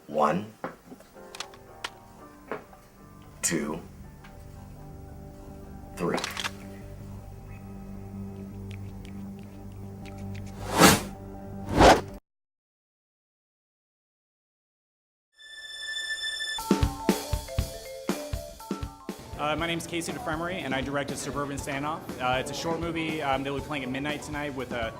1, 2, 3. My name's Casey Fremery, and I directed Suburban Standoff. It's a short movie that we'll be playing at midnight tonight with a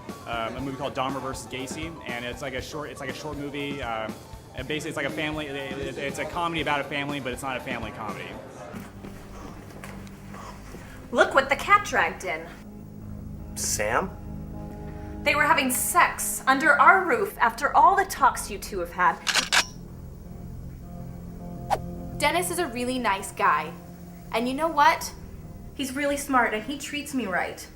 movie called Dahmer vs. Gacy, and it's like a short movie. And basically, it's like a family. It's a comedy about a family, but it's not a family comedy. Look what the cat dragged in. Sam? They were having sex under our roof after all the talks you two have had. Dennis is a really nice guy. And you know what? He's really smart and he treats me right.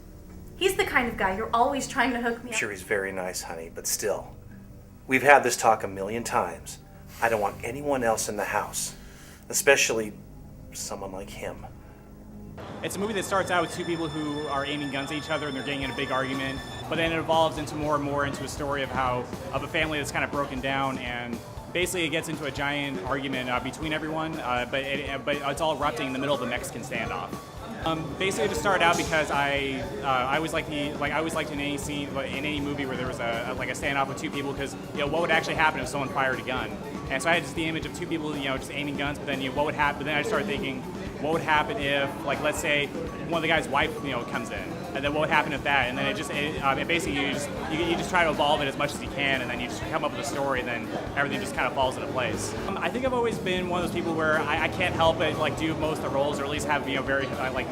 He's the kind of guy you're always trying to hook me I'm up. sure he's very nice, honey, but still. We've had this talk a million times. I don't want anyone else in the house, especially someone like him. It's a movie that starts out with two people who are aiming guns at each other and they're getting in a big argument, but then it evolves into more and more into a story of a family that's kind of broken down, and basically it gets into a giant argument between everyone, but it's all erupting in the middle of a Mexican standoff. Basically, it just started out because I always liked in any scene, in any movie where there was a standoff with two people, because what would actually happen if someone fired a gun? And so I had just the image of two people just aiming guns, but then what would happen? But then I started thinking, what would happen if, let's say one of the guy's wife comes in, and then what would happen if that? And then basically you just try to evolve it as much as you can, and then you just come up with a story, and then everything just kind of falls into place. I think I've always been one of those people where I can't help but do most of the roles, or at least have very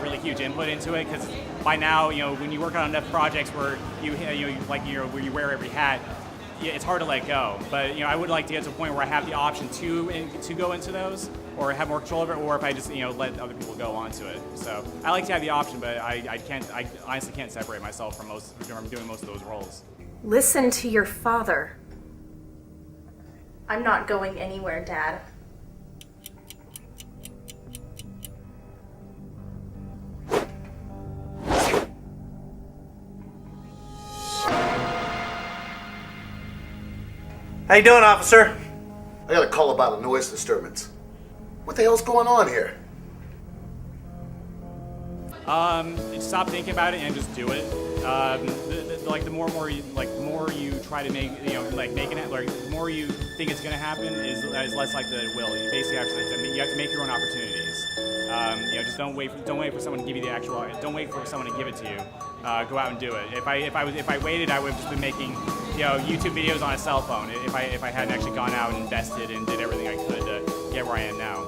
really huge input into it, because by now when you work on enough projects where where you wear every hat, it's hard to let go. But I would like to get to a point where I have the option to go into those, or have more control over it, or if I just let other people go onto it. So I like to have the option, but I honestly can't separate myself from doing most of those roles. Listen to your father. I'm not going anywhere, Dad. How you doing, officer? I got a call about a noise disturbance. What the hell's going on here? Stop thinking about it and just do it. The more you try to make making it, the more you think it's gonna happen is less likely that it will. You basically have to make your own opportunities. Just don't wait for someone to give you the actual. Don't wait for someone to give it to you. Go out and do it. If I waited, I would have just been making YouTube videos on a cell phone. If I hadn't actually gone out and invested and did everything I could to get where I am now.